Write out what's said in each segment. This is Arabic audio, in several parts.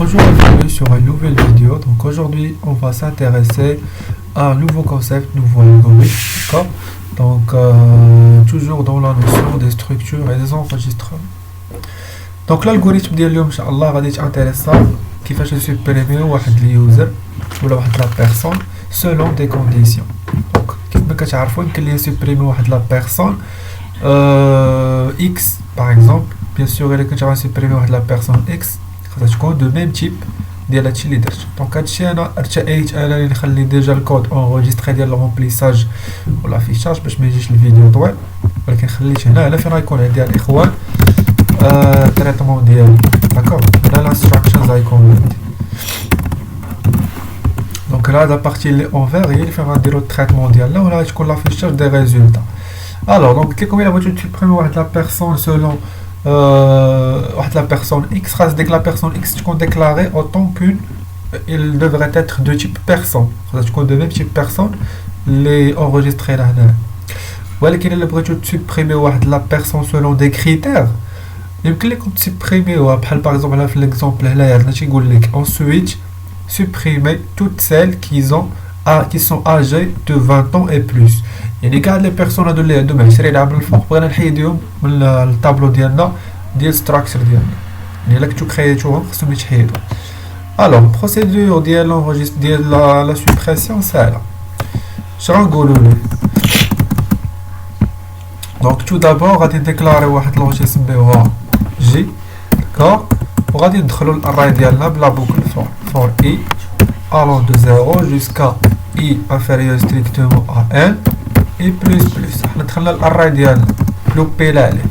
Aujourd'hui sur une nouvelle vidéo. Donc aujourd'hui on va s'intéresser à un nouveau concept, nouveau algorithme, d'accord. Donc toujours dans la notion des structures et des enregistrements. Donc l'algorithme ديال اليوم ان شاء الله غادي يتانتيريسا كيفاش نسوبريميو واحد اليوزر ولا واحد لا بيرسون selon des conditions. Donc كيف ما كتعرفوا يمكن لي نسوبريميو واحد لا بيرسون x par exemple. Bien sûr الا كنت غنسوبريمي واحد لا بيرسون x خاصها تكون دو ميم تيب ديال هادشي اللي درت. دونك هادشي انا ارتأيت انني نخلي ديجا الكود اونغيستري ديال الرومبليساج ولا فيشاج باش ما يجيش الفيديو طويل، ولكن خليت هنا فين غيكون عندي الاخوان التريتمون ديالي، داكوغ. هنا الانستراكشنز غيكون عندي. دونك هاد لابارتي اللي اونفير هي اللي فين غنديرو التريتمون ديالنا، وهنا غتكون لافيشاج دي ريزولتا. الوغ دونك قلت لكم الا بغيتو تسوبريمي واحد لا بيرسون سولون واحد لا بيرسون x، خاص ديك لا بيرسون x تكون déclarée autant qu'une il devrait être de type personne، خاصها تكون de même type personne اللي enregistré هنا. ولكن الا بغيتو تسوبريمي واحد لا بيرسون selon des critères يمكن لكم تسوبريميوها بحال باغ اكزومبل في ليكزومبل هنايا عندنا تيقول لك ensuite supprimer toutes celles qui sont âgées de 20 ans et plus. يعني كاع لي بيرسون هادو اللي عندهم 20 عام الفوق بغينا نحيدهم من الطابلو ديالنا ديال ستراكشر ديالنا، يعني الا كنتو كرييتوهم خصهم يتحيدوا. الوغ بروسيدور ديال لونجيست ديال لا سوبريسيون ساهله. اش غنقولوا ليه؟ دونك تو دابور غادي نديكلاري واحد لونجي نسميوها جي، داكوغ، وغادي ندخلوا الاري ديالنا بلا بوكل فور اي allant de 0 jusqu'à i inférieur strictement à 1 et plus. حنا دخلنا الاري ديالنا لوبيلا عليه.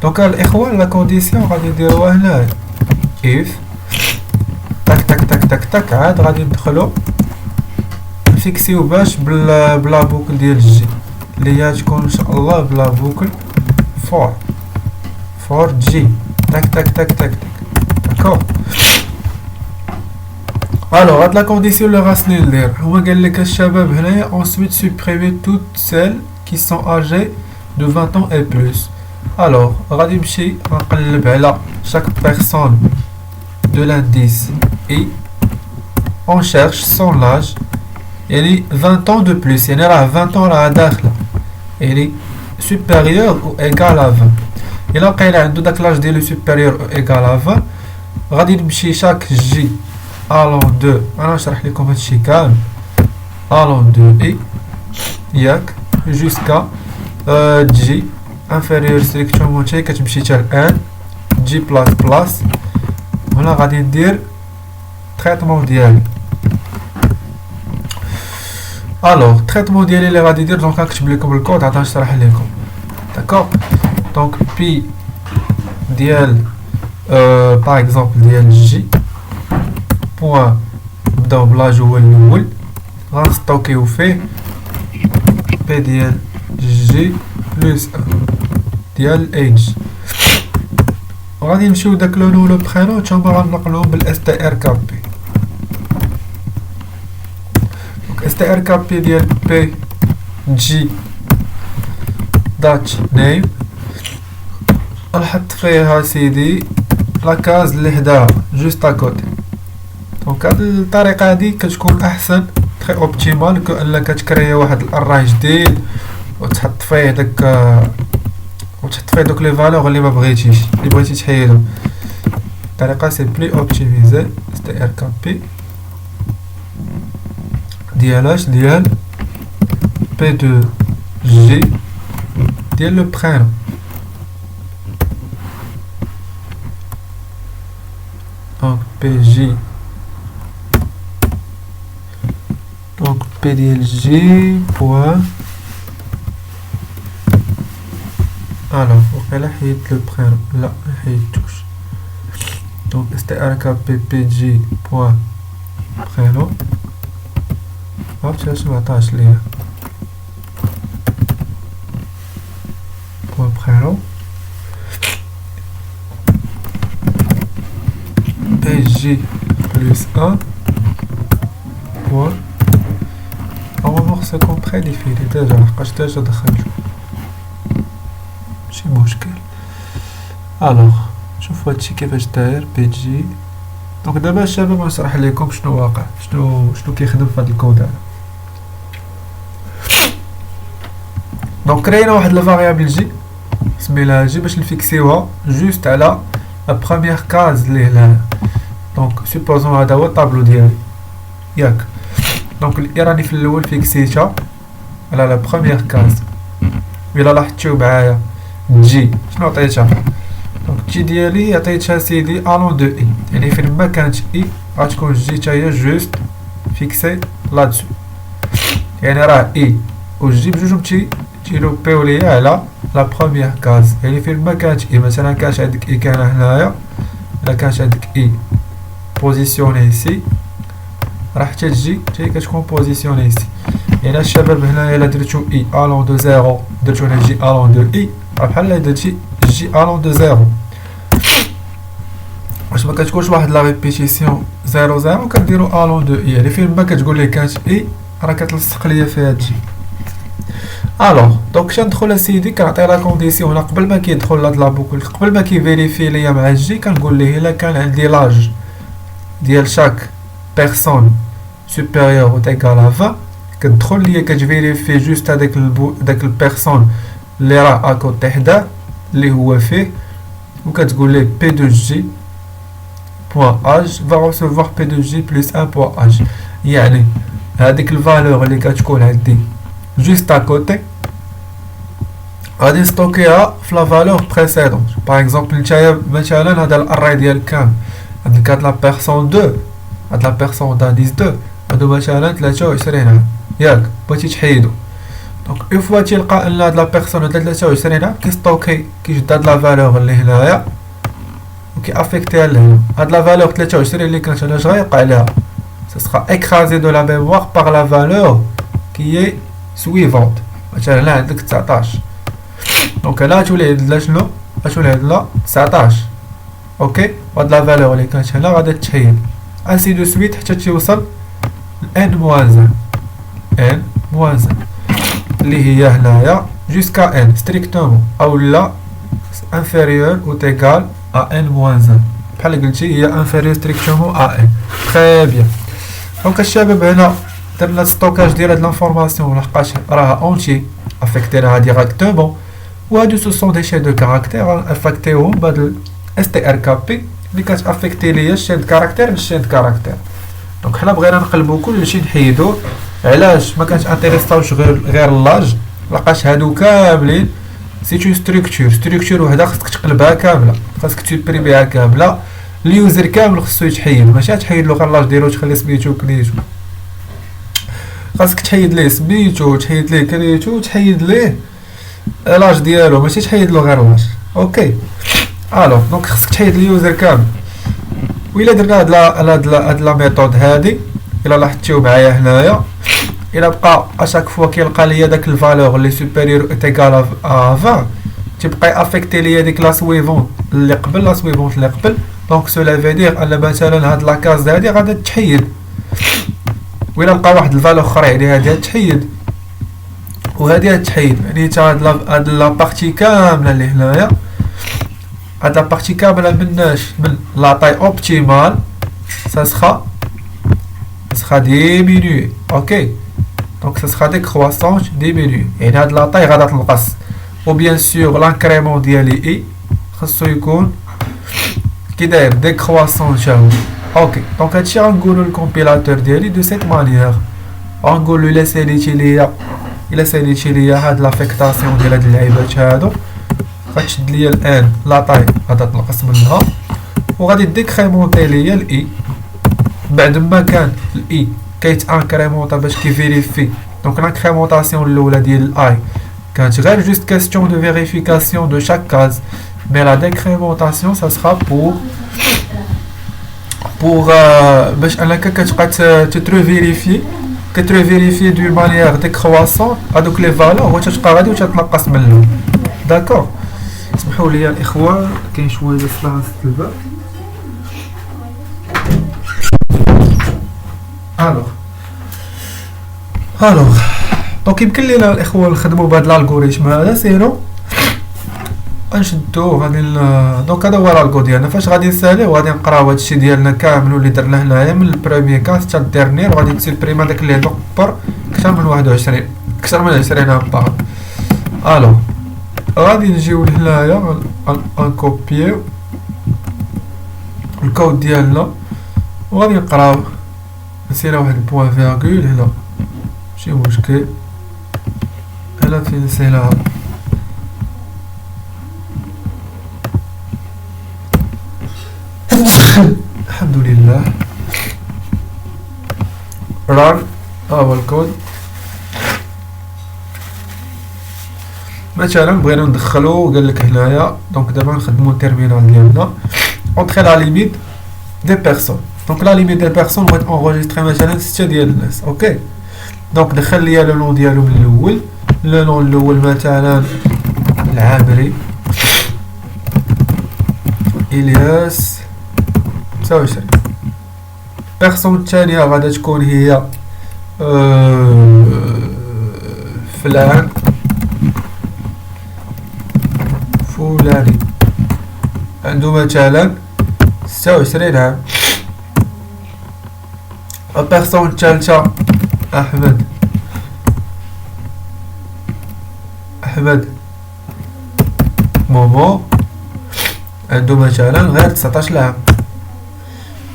دونك الاخوان لا كونديسيون غادي نديروها هنا if تاك تاك تاك تاك تاك، عاد غادي ندخلو نفيكسيو باش بلا بوكل ديال جي اللي هي تكون ان شاء الله بلا بوكل فور جي تاك تاك تاك تاك تاك، داكوغ. الوغ هاد لا كونديسيون اللي غاسني ندير هو قال لك الشباب هنايا ensuite supprimer toutes celles qui sont âgées de 20 ans et plus. الوغ غادي نمشي غنقلب على chaque personne de l'indice et on cherche son âge، يعني 20 ans de plus، يعني راه 20 ans راه داخله، يعني supérieur ou égal à 20. الا لقينا عنده داك لاج ديالو supérieur ou égal à 20 غادي نمشي chaque جي allant de، انا نشرح لكم هادشي كامل، allant de et ياك jusqu'à g inférieur strictement حتى كتمشي حتى ل 1 g بلاس. هنا غادي ندير تريتمون ديالي. الوغ تريتمون ديالي اللي غادي ندير دونك نكتب لكم الكود عاد نشرح لكم، داكوغ. دونك بي ديال باغ اكزومبل ديال جي بوان نبداو بلاج هو الاول غنستوكيو فيه بي ديال جي بلس ديال ايج، وغادي نمشيو داك لو نو لو برينو تما غنقلوهم بالاس تي ار كابي. دونك اس تي ار كابي ديال بي جي دات نيم نحط فيها سيدي لاكاز اللي حداها جوست اكوتي. دونك هاد الطريقه هادي كتكون احسن تري اوبتيمال كو انك تكريا واحد الاري جديد وتحط فيه دوك لي فالور اللي ما بغيتيش اللي بغيتي تحيدهم. الطريقه سي بلي اوبتيميزي ستي ار كابي ديالاش ديال بي دو جي ديال لو برينو. دونك بي جي دونك بي ديال جي بوان الوغ وقيلا حيدت لو برينو، لا محيدتوش. دونك str بي جي بوان برينو، عرفت علاش معطاش ليا بوان برينو بي جي بلس 1 بوان. normalement c'est comme prédéfini déjà لحقاش ديجا دخلتو ماشي مشكل. الوغ شوفو هادشي كيفاش داير بي جي دونك دابا الشباب غنشرح لكم شنو واقع، شنو كيخدم في هذا الكود هذا. دونك كرينا واحد الفاريابل جي سميتها جي باش نفيكسيوها جوست على لا بروميير كاز اللي هنا. دونك سوبوزون هذا هو الطابلو ديالي ياك. دونك اللي راني في الاول فيكسيتها على لا بروميير كاز. الا لاحظتوا معايا جي شنو عطيتها؟ دونك جي ديالي عطيتها سيدي الون دو اي، يعني فين ما كانت اي غتكون جي حتى هي جوست فيكسي لا دسو. يعني راه اي و جي بجوجهم تيلوبيو ليا على لا بروميير كاز. يعني فين ما كانت اي، مثلا كانت عندك اي كان هنايا، الا كانت عندك اي بوزيسيوني سي راه حتى تجي حتى هي كتكون بوزيسيوني سي. يعني الشباب هنايا الا درتو اي الون دو زيرو درتو هنا جي الون دو اي راه بحال درتي جي الون دو زيرو، واش ما كتكونش واحد لا ريبيتيسيون زيرو زيرو كنديرو الون دو اي. يعني فين ما كتقول لي كانت اي راه كتلصق ليا فيها جي. الوغ دونك كندخل اسيدي كنعطي لا كونديسيون قبل ما كيدخل لهاد لا بوكل، قبل ما كيفيريفي ليا مع الجي كنقول ليه الا كان عندي لاج ديال شاك بيرسون سوبيريور او ايكال ا 20 كتدخل ليا كتفيريفي جوست هذاك داك البيرسون اللي راه اكوتي حداه اللي هو فيه، وكتقول ليه بي دو جي بوان اج va recevoir p de j plus 1 بوان اج. يعني هذيك الفالور اللي كتكون عندي جوست اكوتي غادي نستوكيها في لا فالور بريسيدونت. باغ اكزومبل نتايا مثلا هذا الاري ديال كام عندك هاد لا بيرسون 2 هاد لا بيرسون دا 12 هادو مثلا 23 عام ياك بغيتي تحيدو. دونك اون فوا تيلقى ان هاد لا بيرسون هاد 23 عام كيستوكي كيشد هاد لا فالور اللي هنايا وكي افيكتيها لهنا. هاد لا فالور 23 اللي كانت علاش غيوقع ليها ça sera écrasé de la mémoire par la valeur qui est suivante. مثلا هنا عندك 19 دونك هنا غتولي عندنا شنو؟ غتولي عندنا 19 اوكي. وهاد لا فالور اللي كانت هنا غادا تحيد انسي دو سويت حتى توصل n موان 1 n موان 1 اللي هي هنايا جوسكا n ستريكتومون او لا inférieur ou égal à n moins 1 بحال قلتي هي inférieur strictement à n. très bien. دونك الشباب هنا درنا ستوكاج ديال هاد لانفورماسيون لحقاش راها اونتي افيكتيناها ديراكتومون، وهادو سو سون دي شين دو كاركتير افيكتيوهم بهاد اس تي ار كي بي اللي كتافيكتي ليا الشين كاركتير بالشين كاركتير. دونك حنا بغينا نقلبو كلشي نحيدو. علاش ما كانش انتريساوش غير اللاج؟ لقاش هادو كاملين سيتو ستركتور وحده خصك تقلبها كامله، خاصك تبريميها كامله. اليوزر كامل خصو يتحيد، ماشي تحيد له غير لاج ديالو تخلي سميتو كنيتو، خاصك تحيد ليه سميتو تحيد ليه كنيتو تحيد ليه لاج ديالو، ماشي تحيد له غير لاج. اوكي الو دونك خصك تحيد اليوزر كامل. وإلا درنا هاد لا ميثود هادي الا لاحظتيو معايا هنايا الا بقى اشاك فوا كيلقى ليا داك الفالور اللي سوبيريور ايكال ا 20 تيبقى افيكتي ليا ديك لا سويفونت اللي قبل لا سويفونت اللي قبل. دونك سولا فيدير ان مثلا هاد لاكاز هادي غادا تحيد، وإلا لقى واحد الفالور اخرى يعني هادي تحيد وهادي تحيد. يعني تا هاد لا بارتي كامله اللي هنايا هاد لا بارتي كامله من لا طاي اوبتيمال ça sera diminué. اوكي دونك ça sera décroissance diminué، يعني هاد لا طاي غادا تنقص. و بيان سور لانكريمون ديالي اي خصو يكون كي داير décroissance تا هو. اوكي دونك هادشي غنقولو للكومبيلاتور ديالي دو سيت مانيير، غنقولو الا ساليتي ليا هاد لافيكتاسيون ديال هاد اللعيبات هادو غتشد ليا الان لا طاي غادا تنقص منها وغادي ديكريمونتي ليا الاي بعد ما كان الاي كيتانكريمونطا باش كيفيريفي. دونك لانكريمونطاسيون الاولى ديال الاي كانت غير جوست كاستيون دو فيريفيكاسيون دو شاك كاز، مي لا ديكريمونطاسيون سا سرا بور باش انك كتبقى كتريفيريفي دو مانيير ديكرواسون هادوك لي فالور وتتبقى غادي وتتنقص منهم. داكور اسمحوا لي الاخوان كاين شويه ديال الصداع في الباب. الوغ دونك يمكن لينا الاخوان نخدموا بهذا الالغوريثم هذا سينو غنشدو غادي دونك هذا هو الالغو ديالنا. فاش غادي نساليو غادي نقراو هادشي ديالنا كامل اللي درنا هنايا من البروميير كاس حتى الديرنيير، وغادي تسيبريما داك اللي كبر اكثر من 21 اكثر من 20 امبار. الو غادي نجيو لهنايا انكوبيو الكود ديالنا وغادي نقراو. نسينا واحد البوان فيرغول هنا ماشي مشكل، هنا فين نسيناها. الحمد لله. ران هو الكود. مثلا بغينا ندخلو قالك هنايا دونك دابا نخدمو التيرمينال ديالنا اونطخي لا ليميت دي بيرسون. دونك لا ليميت دي بيرسون بغيت انغوجيستري مثلا 6 ديال الناس. اوكي دونك دخل ليا لو نون ديالو من الاول. لو نون الاول مثلا العامري الياس 29. بيرسون الثانية غادا تكون هي فلان فلاني عنده مثلا 26 عام. البيرسون الثالثة أحمد مومو عنده مثلا غير 19 عام.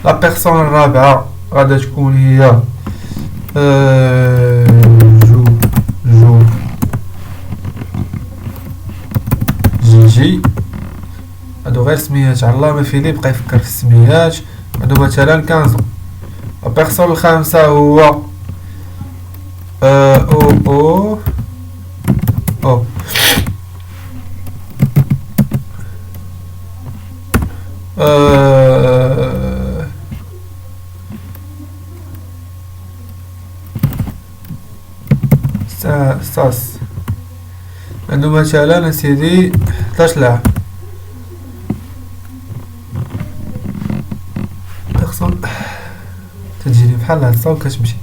لا بيرسون الرابعة غادا تكون هي جيجي هادو غير سميات على الله ما فيني بقى يفكر في السميات. عنده مثلا 15. لا بيرسون الخامسة هو او ساس عنده مثلا سيدي 11 عام. بيرسون تجيني بحال هاد الصوت كتمشي.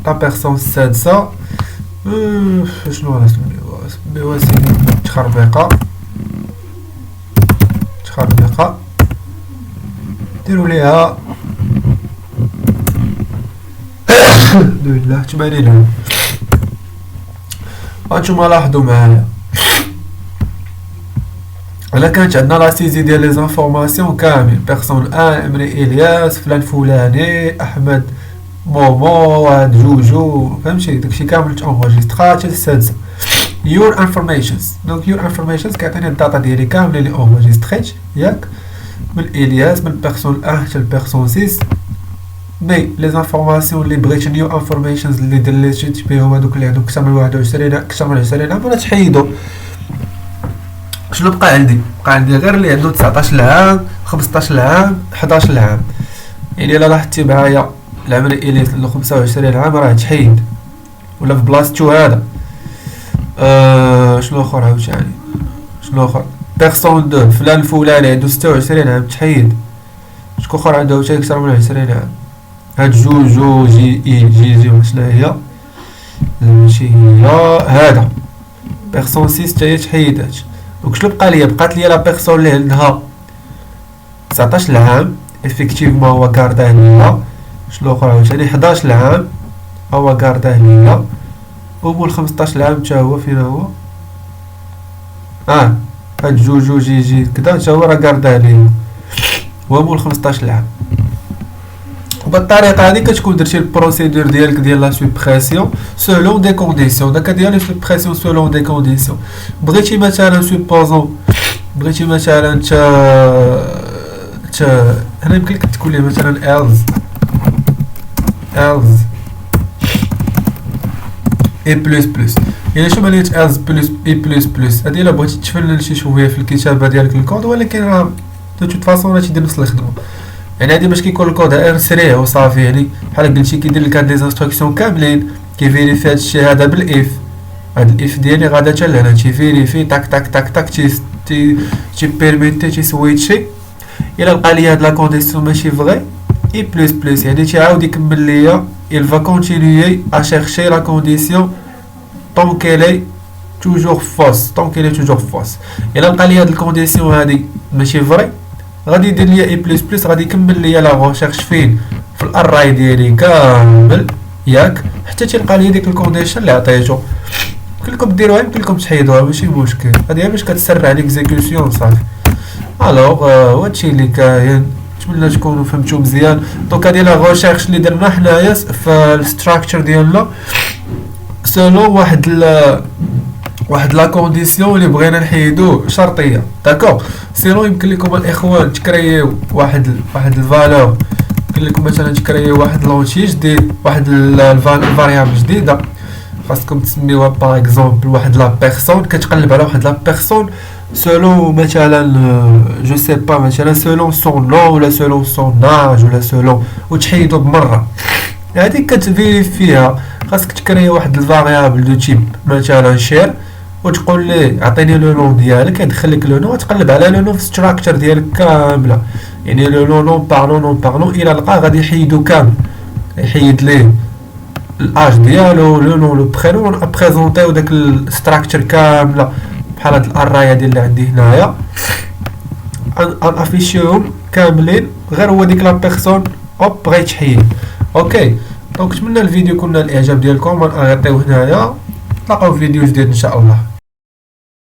لا بيرسون السادسة شنو راه سميوها سيدي تخربيقة ديروا ليها الحمد لله 80 عام. هانتوما لاحظوا معايا الا كانت عندنا لا سيزي ديال لي زانفورماسيون كامل بيرسون امري الياس فلان فلاني احمد مومو هاد جوجو فهمتي داكشي كامل تونغوجيسترا حتى السادسه. يور انفورميشنز دونك يور انفورميشنز كيعطيني الداتا ديالي كامله اللي اونغوجيستريت ياك من الياس من بيرسون 1 حتى البيرسون 6. مي لي زانفورماسيون اللي بغيت نيو انفورميشنز اللي دليتيت بهم هذوك اللي عندهم اكثر من 21 اكثر من 20 عام ولا تحيدو. شنو بقى عندي غير اللي عنده 19 عام 15 عام 11 عام. يعني الا لاحظتي معايا العمري اللي عنده 25 عام راه تحيد ولا في بلاصتو هذا. شنو اخر عاوتاني شنو اخر بيرسون 2 فلان الفلاني عنده 26 عام تحيد. شكون اخر عنده عاوتاني اكثر من 20 عام. هاد جوجو جي شنو هي ماشي هي هذا بيرسون 6 حتى هي تحيدات. دونك شنو بقى ليا بقات ليا لا بيرسون اللي عندها 19 عام افيكتيفمون هو كارداه ليا. شنو اخر عاوتاني 11 عام هو كارداه ليا ومول 15 عام حتى هو فين هو هاد جوجو جي كدا حتى هو راه كارداه ليا هو مول 15 عام. وبالطريقه هذه كتكون درتي البروسيدور ديالك ديال لا سوبريسيون سولون دي كونديسيون. داك ديال لا سوبريسيون سولون دي كونديسيون بغيتي مثلا سوبوزون بغيتي مثلا هنا يمكن لك تكون لي مثلا ايلز اي بلس بلس. يعني شنو معنات ايلز بلس اي بلس بلس؟ هذه الا بغيتي تفنن شي شويه في الكتابه ديالك الكود ولكن راه دو توت فاصون راه تيدير نفس الخدمه. يعني هادي باش كيكون الكود غير سريع وصافي. يعني بحال قلتي كيدير لك هاد لي انستركسيون كاملين كيفيريفي هادشي هذا بالاف. هاد الاف ديالي غادا حتى لهنا تيفيريفي تاك تاك تاك تاك تي بيرميتي تيسويتشي الى لقى لي هاد لا كونديسيون ماشي فغي اي بلس بلس. يعني تيعاود يكمل ليا il va continuer à chercher la condition tant qu'elle est توجور فوس طونك il est toujours فوس. الا لقى لي هاد الكونديسيون هادي ماشي فري غادي يدير لي اي بلس بلس، غادي يكمل لي لا ريشيرش فين في الاراي ديالي كامل ياك حتى تلقى لي ديك الكونديشن اللي عطيتو. يمكن لكم ديروها يمكن لكم تحيدوها ماشي مشكل، هادي باش كتسرع ليكزيكسيون صافي. الوغ هادشي اللي كاين، نتمنى تكونوا فهمتوا مزيان. دونك هادي لا ريشيرش اللي درنا حنايا في الستراكشر ديالنا سولو واحد لا كونديسيون اللي بغينا نحيدو شرطيه داكوغ. سينو يمكن لكم الاخوان تكريو واحد الفالور، يمكن لكم مثلا تكريو واحد لونتي جديد، واحد الفاريابل جديده خاصكم تسميوها باغ اكزومبل واحد لا بيرسون، كتقلب على واحد لا بيرسون سولون مثلا جو سي با مثلا سولون سون نو ولا سولون سون اج ولا سولون وتحيدو بمره. هذيك كتفيريفيها، خاصك تكري واحد الفاريابل دو تيب مثلا شير وتقول ليه عطيني لو نون ديالك، يدخل لك لو نون وتقلب على لو نون في ستراكشر ديالك كامله، يعني لو نون باغ نون باغ نون الى لقى غادي يحيدو كامل، يحيد ليه الاج ديالو لو نون لو برينون ابريزونطيو داك الستراكشر كامله بحال هاد الاراي هادي اللي عندي هنايا افيشيهم كاملين غير هو ديك لا بيرسون اوب بغا يتحيد. اوكي دونك نتمنى الفيديو يكون نال الاعجاب ديالكم، غنعطيو هنايا، نتلاقاو في فيديو جديد ان شاء الله.